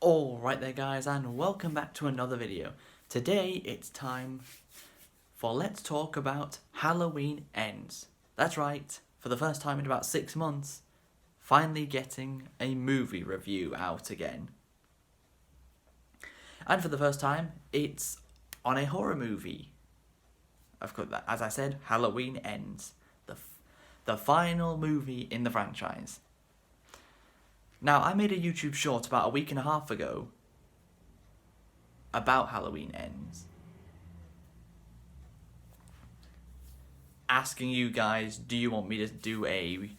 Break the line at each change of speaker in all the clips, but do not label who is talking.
Alright there guys, and welcome back to another video. Today it's time for Let's Talk About Halloween Ends. That's right, for the first time in about 6 months, finally getting a movie review out again. And for the first time, it's on a horror movie. Of course, as I said, Halloween Ends. The final movie in the franchise. Now, I made a YouTube short about a week and a half ago about Halloween Ends, asking you guys, do you want me to do a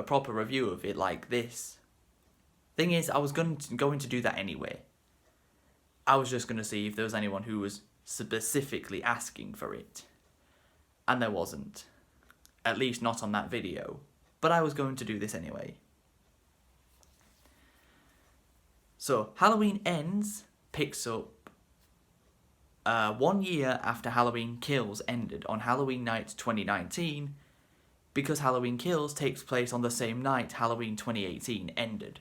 proper review of it like this? Thing is, I was going to do that anyway. I was just going to see if there was anyone who was specifically asking for it, and there wasn't. At least not on that video. But I was going to do this anyway. So, Halloween Ends picks up 1 year after Halloween Kills ended on Halloween night 2019, because Halloween Kills takes place on the same night Halloween 2018 ended.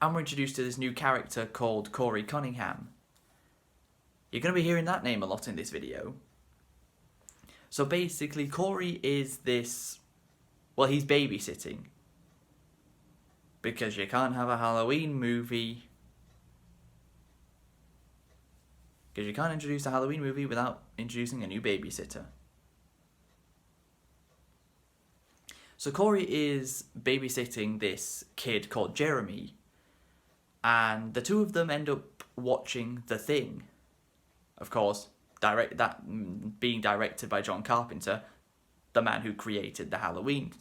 And we're introduced to this new character called Corey Cunningham. You're going to be hearing that name a lot in this video. So basically, Corey is this... well, he's babysitting. Because you can't have a Halloween movie. Because you can't introduce a Halloween movie without introducing a new babysitter. So Corey is babysitting this kid called Jeremy. And the two of them end up watching The Thing. Of course, being directed by John Carpenter, the man who created the Halloween.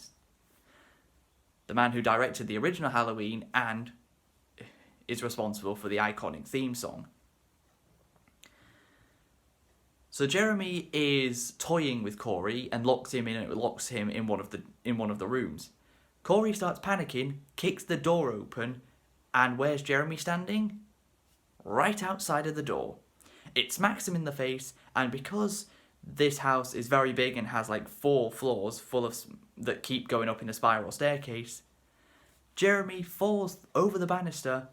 The man who directed the original Halloween and is responsible for the iconic theme song. So Jeremy is toying with Corey and locks him in one of the rooms. Corey starts panicking, kicks the door open, and where's Jeremy standing? Right outside of the door. It smacks him in the face, and because this house is very big and has like 4 floors full of that keep going up in a spiral staircase, Jeremy falls over the banister,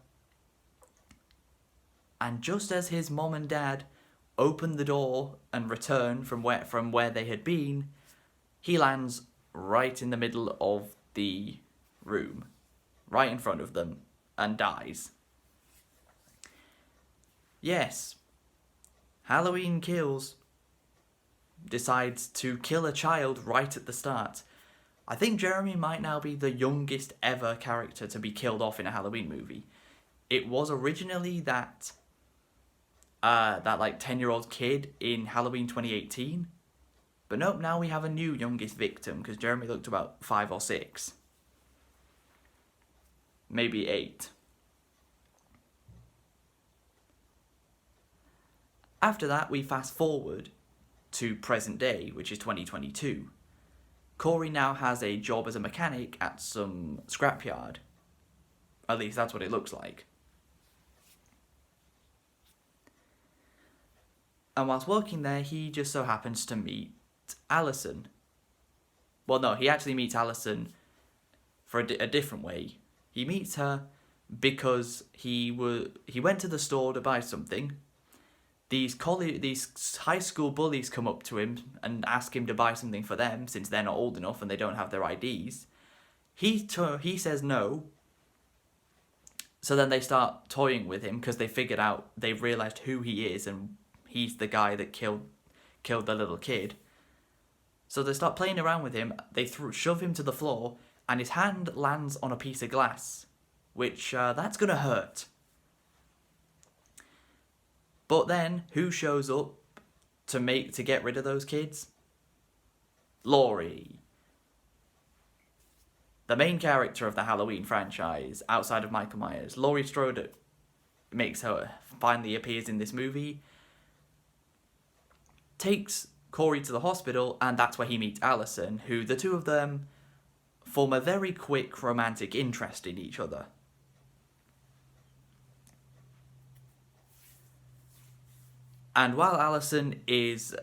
and just as his mom and dad open the door and return from where they had been, he lands right in the middle of the room, right in front of them, and dies. Yes, Halloween Kills decides to kill a child right at the start. I think Jeremy might now be the youngest ever character to be killed off in a Halloween movie. It was originally that like 10-year-old kid in Halloween 2018. But nope, now we have a new youngest victim, because Jeremy looked about 5 or 6. Maybe 8. After that, we fast forward to present day, which is 2022. Corey now has a job as a mechanic at some scrapyard. At least that's what it looks like. And whilst working there, he just so happens to meet Alison. Well, no, he actually meets Alison for a different way. He meets her because he went to the store to buy something. These high school bullies come up to him and ask him to buy something for them, since they're not old enough and they don't have their IDs. He says no. So then they start toying with him because they've realised who he is, and he's the guy that killed the little kid. So they start playing around with him. They shove him to the floor, and his hand lands on a piece of glass, which that's gonna hurt. But then, who shows up to get rid of those kids? Laurie. The main character of the Halloween franchise, outside of Michael Myers. Laurie Strode finally appears in this movie. Takes Corey to the hospital, and that's where he meets Alison, who the two of them form a very quick romantic interest in each other. And while Alison is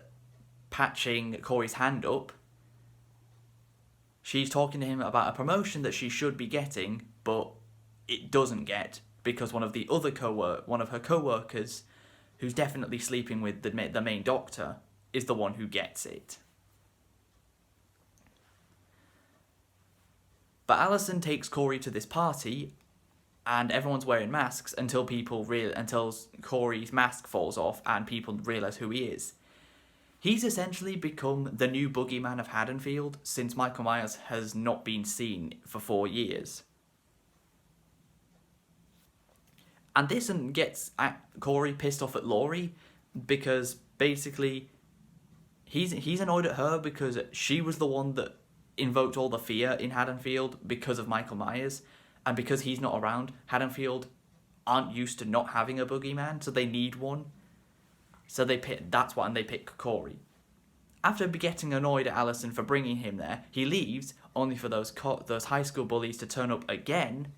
patching Corey's hand up, she's talking to him about a promotion that she should be getting, but it doesn't get, because one of her co-workers, who's definitely sleeping with the main doctor, is the one who gets it. But Allison takes Corey to this party, and everyone's wearing masks until Corey's mask falls off and people realise who he is. He's essentially become the new boogeyman of Haddonfield, since Michael Myers has not been seen for 4 years. And this gets Corey pissed off at Laurie, because basically he's annoyed at her because she was the one that invoked all the fear in Haddonfield because of Michael Myers, and because he's not around, Haddonfield aren't used to not having a boogeyman, so they need one. So they pick Corey. After getting annoyed at Allison for bringing him there, he leaves, only for those high school bullies to turn up again.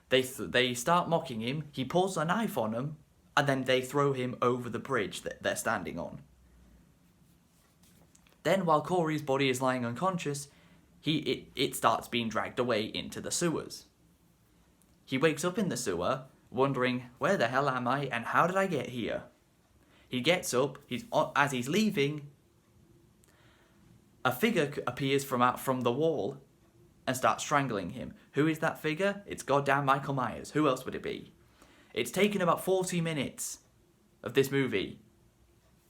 They start mocking him, he pulls a knife on them, and then they throw him over the bridge that they're standing on. Then, while Corey's body is lying unconscious, it starts being dragged away into the sewers. He wakes up in the sewer, wondering, where the hell am I and how did I get here? He gets up, as he's leaving, a figure appears from the wall and starts strangling him. Who is that figure? It's goddamn Michael Myers. Who else would it be? It's taken about 40 minutes of this movie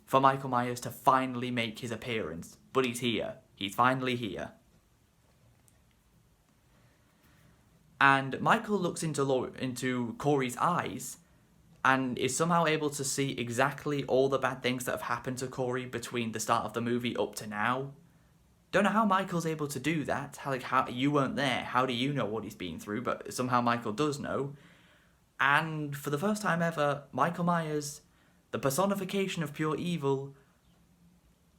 for Michael Myers to finally make his appearance. But he's here. He's finally here. And Michael looks into Corey's eyes and is somehow able to see exactly all the bad things that have happened to Corey between the start of the movie up to now. Don't know how Michael's able to do that. How you weren't there. How do you know what he's been through? But somehow Michael does know. And for the first time ever, Michael Myers, the personification of pure evil,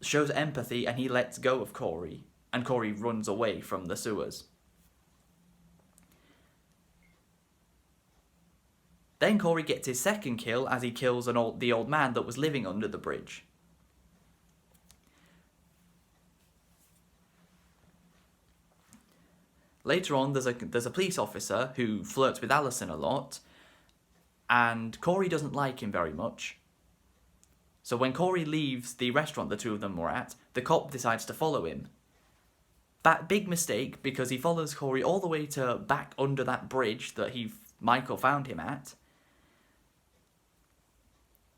shows empathy and he lets go of Corey. And Corey runs away from the sewers. Then Corey gets his second kill as he kills the old man that was living under the bridge. Later on, there's a police officer who flirts with Allison a lot, and Corey doesn't like him very much. So when Corey leaves the restaurant the two of them were at, the cop decides to follow him. That big mistake, because he follows Corey all the way to back under that bridge that Michael found him at.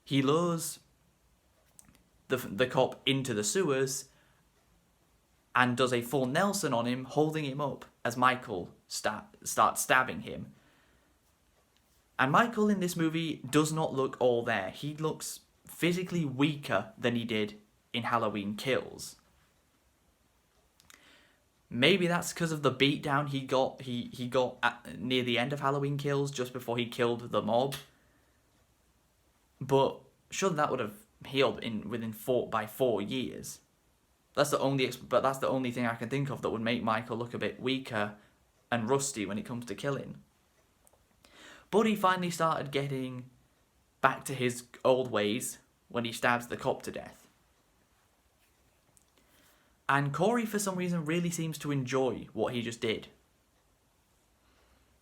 He lures the cop into the sewers and does a full Nelson on him, holding him up as Michael starts stabbing him. And Michael in this movie does not look all there. He looks physically weaker than he did in Halloween Kills. Maybe that's because of the beatdown he got near the end of Halloween Kills, just before he killed the mob. But surely that would have healed within 4 years. That's the only thing I can think of that would make Michael look a bit weaker and rusty when it comes to killing. But he finally started getting back to his old ways when he stabs the cop to death. And Corey, for some reason, really seems to enjoy what he just did.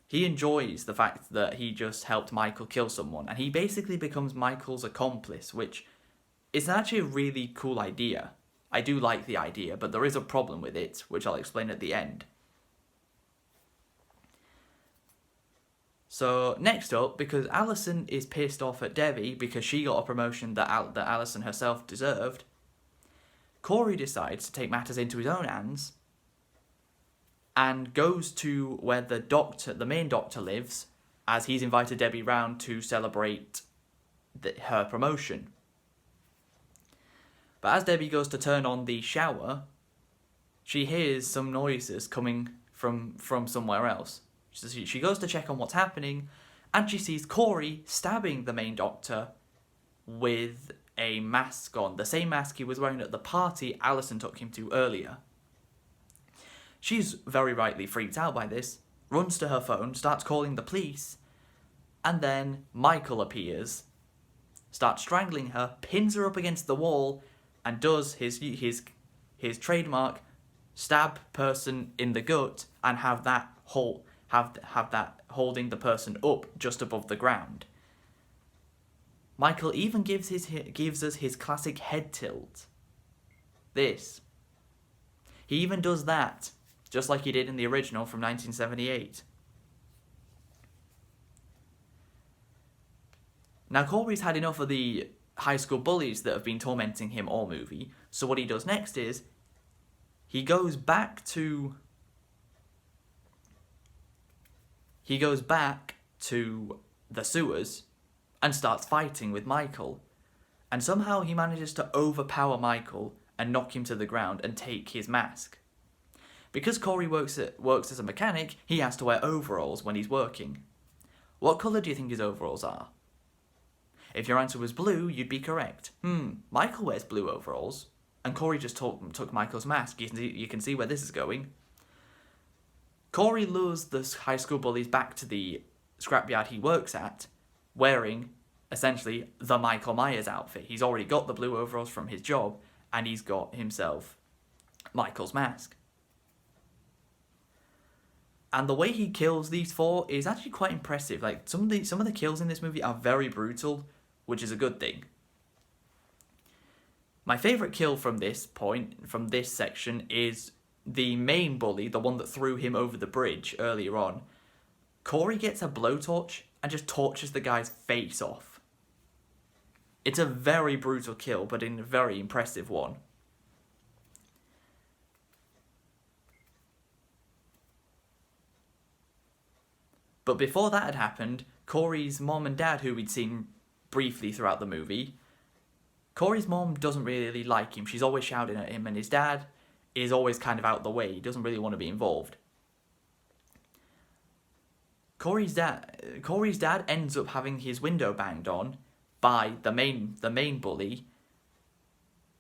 He enjoys the fact that he just helped Michael kill someone, and he basically becomes Michael's accomplice, which is actually a really cool idea. I do like the idea, but there is a problem with it, which I'll explain at the end. So, next up, because Allison is pissed off at Debbie because she got a promotion that Allison herself deserved, Corey decides to take matters into his own hands and goes to where the main doctor lives, as he's invited Debbie round to celebrate her promotion. But as Debbie goes to turn on the shower, she hears some noises coming from somewhere else. She goes to check on what's happening, and she sees Corey stabbing the main doctor with a mask on, the same mask he was wearing at the party Allison took him to earlier. She's very rightly freaked out by this, runs to her phone, starts calling the police, and then Michael appears, starts strangling her, pins her up against the wall, and does his trademark stab person in the gut and have have that holding the person up just above the ground. Michael even gives us his classic head tilt. This. He even does that, just like he did in the original from 1978. Now, Corey's had enough of the high school bullies that have been tormenting him all movie, so what he does next is he goes back to the sewers and starts fighting with Michael. And somehow he manages to overpower Michael and knock him to the ground and take his mask. Because Corey works as a mechanic, he has to wear overalls when he's working. What colour do you think his overalls are? If your answer was blue, you'd be correct. Michael wears blue overalls, and Corey just took Michael's mask. You can see where this is going. Corey lures the high school bullies back to the scrapyard he works at, wearing, essentially, the Michael Myers outfit. He's already got the blue overalls from his job, and he's got himself Michael's mask. And the way he kills these four is actually quite impressive. Like, some of the kills in this movie are very brutal, which is a good thing. My favourite kill from this section, is the main bully, the one that threw him over the bridge earlier on. Corey gets a blowtorch and just torches the guy's face off. It's a very brutal kill, but a very impressive one. But before that had happened, Corey's mom and dad, who we'd seen briefly throughout the movie, Corey's mom doesn't really like him. She's always shouting at him, and his dad is always kind of out the way. He doesn't really want to be involved. Corey's dad ends up having his window banged on by the main bully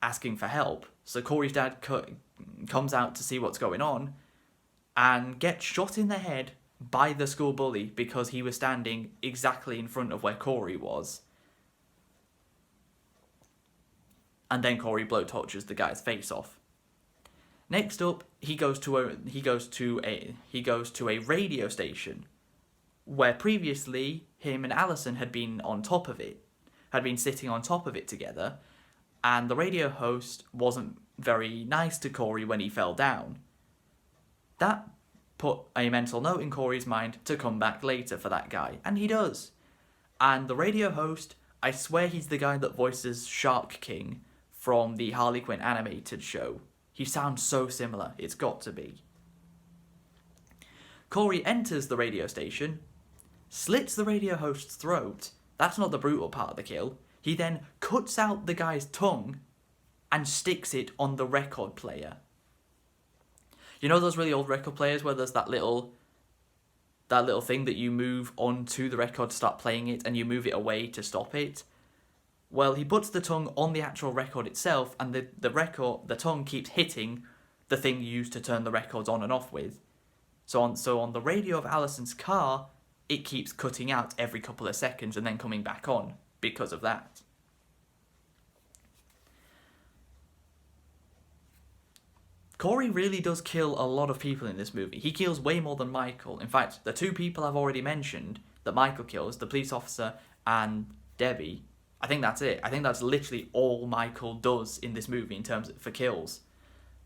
asking for help. So Corey's dad comes out to see what's going on and gets shot in the head by the school bully because he was standing exactly in front of where Corey was. And then Corey blowtorches the guy's face off. Next up, he goes to a radio station where previously him and Allison had been sitting on top of it together, and the radio host wasn't very nice to Corey when he fell down. That put a mental note in Corey's mind to come back later for that guy, and he does. And the radio host, I swear he's the guy that voices Shark King from the Harley Quinn animated show. He sounds so similar, it's got to be. Corey enters the radio station, slits the radio host's throat. That's not the brutal part of the kill. He then cuts out the guy's tongue and sticks it on the record player. You know those really old record players where there's that little thing that you move onto the record to start playing it, and you move it away to stop it? Well, he puts the tongue on the actual record itself, and the tongue keeps hitting the thing you used to turn the records on and off with. So on the radio of Allison's car, it keeps cutting out every couple of seconds and then coming back on because of that. Corey really does kill a lot of people in this movie. He kills way more than Michael. In fact, the two people I've already mentioned that Michael kills, the police officer and Debbie, I think that's it. I think that's literally all Michael does in this movie in terms for kills.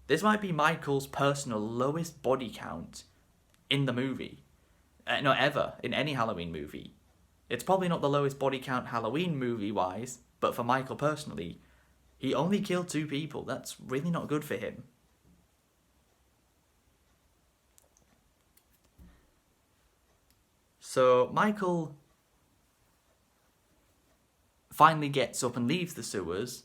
This might be Michael's personal lowest body count in the movie. Not ever, in any Halloween movie. It's probably not the lowest body count Halloween movie-wise, but for Michael personally, he only killed 2 people. That's really not good for him. So Michael finally gets up and leaves the sewers.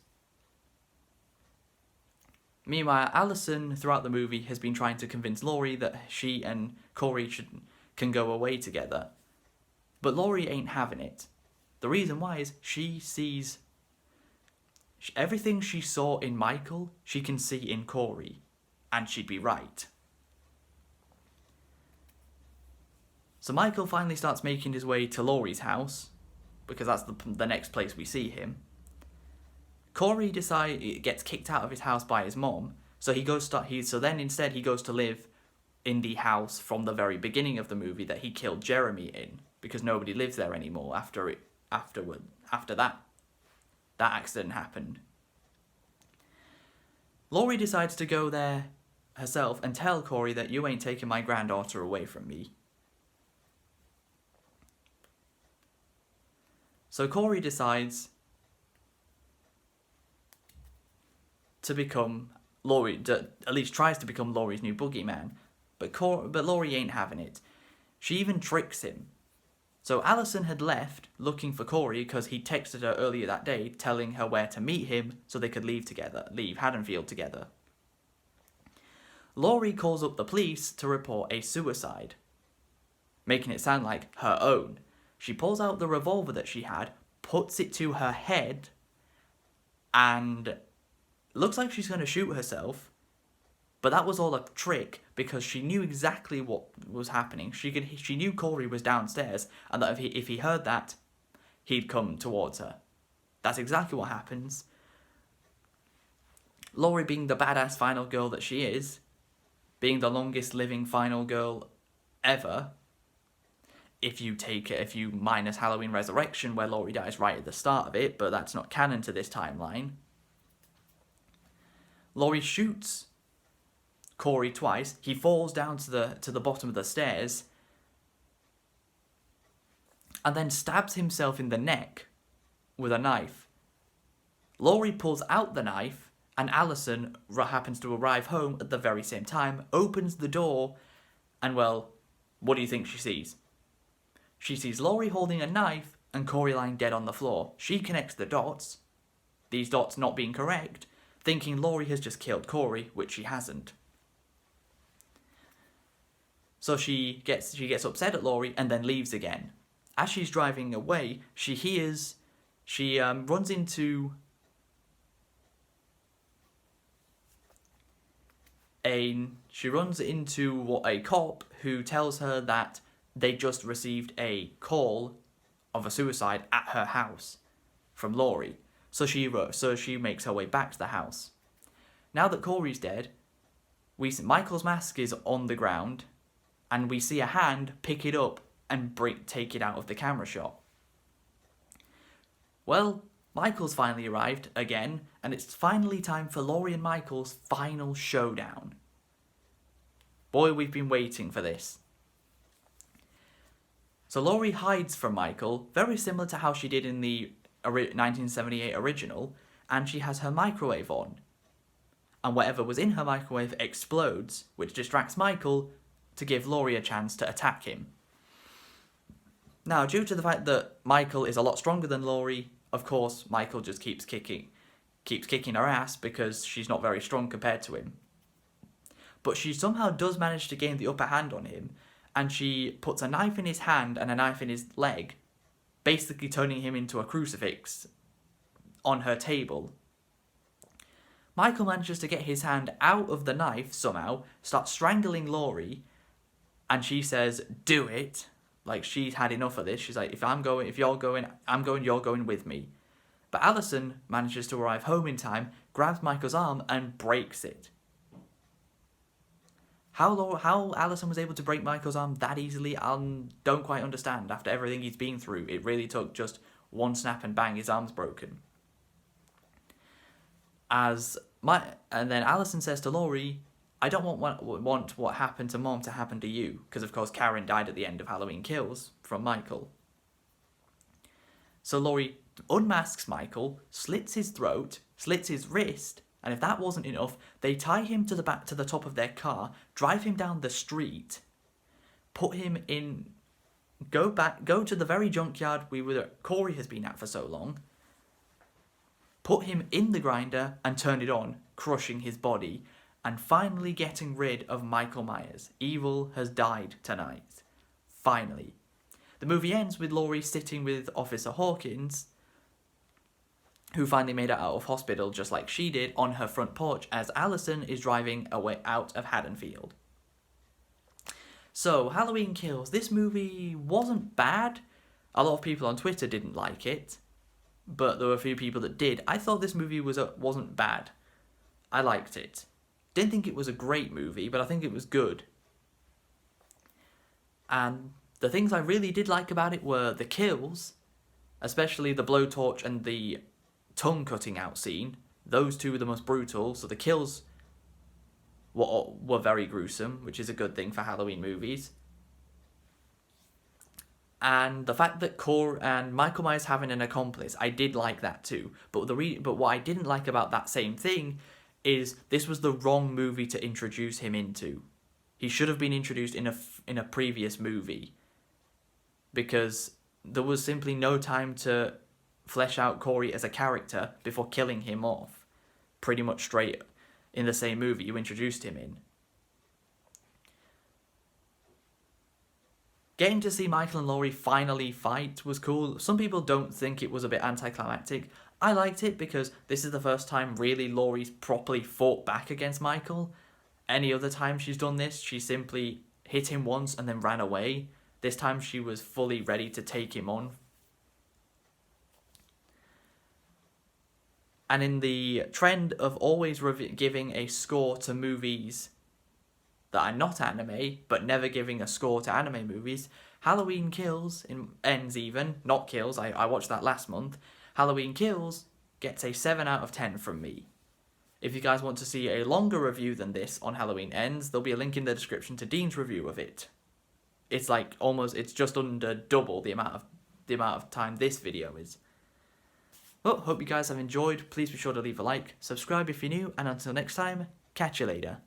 Meanwhile, Allison, throughout the movie, has been trying to convince Laurie that she and Corey can go away together. But Laurie ain't having it. The reason why is she sees everything she saw in Michael, she can see in Corey. And she'd be right. So Michael finally starts making his way to Laurie's house, because that's the next place we see him. Corey gets kicked out of his house by his mom, so instead he goes to live in the house from the very beginning of the movie that he killed Jeremy in, because nobody lives there anymore after that accident happened. Laurie decides to go there herself and tell Corey that you ain't taking my granddaughter away from me. So Corey decides to become Laurie, at least tries to become Laurie's new boogeyman, but Laurie ain't having it. She even tricks him. So Alison had left looking for Corey because he texted her earlier that day telling her where to meet him so they could leave Haddonfield together. Laurie calls up the police to report a suicide, making it sound like her own. She pulls out the revolver that she had, puts it to her head, and looks like she's going to shoot herself. But that was all a trick because she knew exactly what was happening. She knew Corey was downstairs and that if he heard that, he'd come towards her. That's exactly what happens. Laurie, being the badass final girl that she is, being the longest living final girl ever, if you minus Halloween Resurrection where Laurie dies right at the start of it, but that's not canon to this timeline. Laurie shoots Corey twice. He falls down to the bottom of the stairs and then stabs himself in the neck with a knife. Laurie pulls out the knife and Alison happens to arrive home at the very same time, opens the door, and well, what do you think she sees? She sees Laurie holding a knife and Corey lying dead on the floor. She connects the dots, these dots not being correct, thinking Laurie has just killed Corey, which she hasn't. So she gets upset at Laurie and then leaves again. As she's driving away, she runs into a cop who tells her that they just received a call of a suicide at her house from Laurie. So she makes her way back to the house. Now that Corey's dead, Michael's mask is on the ground, and we see a hand pick it up and take it out of the camera shot. Well, Michael's finally arrived again, and it's finally time for Laurie and Michael's final showdown. Boy, we've been waiting for this. So Laurie hides from Michael, very similar to how she did in the 1978 original, and she has her microwave on. And whatever was in her microwave explodes, which distracts Michael to give Laurie a chance to attack him. Now, due to the fact that Michael is a lot stronger than Laurie, of course, Michael just keeps kicking her ass because she's not very strong compared to him. But she somehow does manage to gain the upper hand on him, and she puts a knife in his hand and a knife in his leg, basically turning him into a crucifix on her table. Michael manages to get his hand out of the knife somehow, starts strangling Laurie, and she says, "Do it." Like, she's had enough of this. She's like, if you're going, I'm going, you're going with me. But Alison manages to arrive home in time, grabs Michael's arm, and breaks it. How Alison was able to break Michael's arm that easily, I don't quite understand. After everything he's been through, it really took just one snap and bang, his arm's broken. And then Alison says to Laurie, "I don't want what happened to Mom to happen to you," because of course Karen died at the end of Halloween Kills from Michael. So Laurie unmasks Michael, slits his throat, slits his wrist, and if that wasn't enough, they tie him to the top of their car, drive him down the street, put him in, go to the very junkyard Corey has been at for so long, put him in the grinder and turn it on, crushing his body, and finally getting rid of Michael Myers. Evil has died tonight. Finally. The movie ends with Laurie sitting with Officer Hawkins, who finally made it out of hospital just like she did, on her front porch as Alison is driving away out of Haddonfield. So, Halloween Kills. This movie wasn't bad. A lot of people on Twitter didn't like it, but there were a few people that did. I thought this movie wasn't bad. I liked it. Didn't think it was a great movie, but I think it was good. And the things I really did like about it were the kills, especially the blowtorch and the tongue cutting out scene. Those two were the most brutal, so the kills were very gruesome, which is a good thing for Halloween movies. And the fact that Michael Myers having an accomplice, I did like that too. But but what I didn't like about that same thing is this was the wrong movie to introduce him into. He should have been introduced in a previous movie, because there was simply no time to flesh out Corey as a character before killing him off pretty much straight in the same movie you introduced him in. Getting to see Michael and Laurie finally fight was cool. Some people don't think it was a bit anticlimactic. I liked it because this is the first time really Laurie's properly fought back against Michael. Any other time she's done this, she simply hit him once and then ran away. This time she was fully ready to take him on. And in the trend of always giving a score to movies that are not anime, but never giving a score to anime movies, Halloween Ends even, not Kills, I watched that last month, Halloween Kills gets a 7 out of 10 from me. If you guys want to see a longer review than this on Halloween Ends, there'll be a link in the description to Dean's review of it. It's it's just under double the amount of time this video is. Well, hope you guys have enjoyed. Please be sure to leave a like, subscribe if you're new, and until next time, catch you later.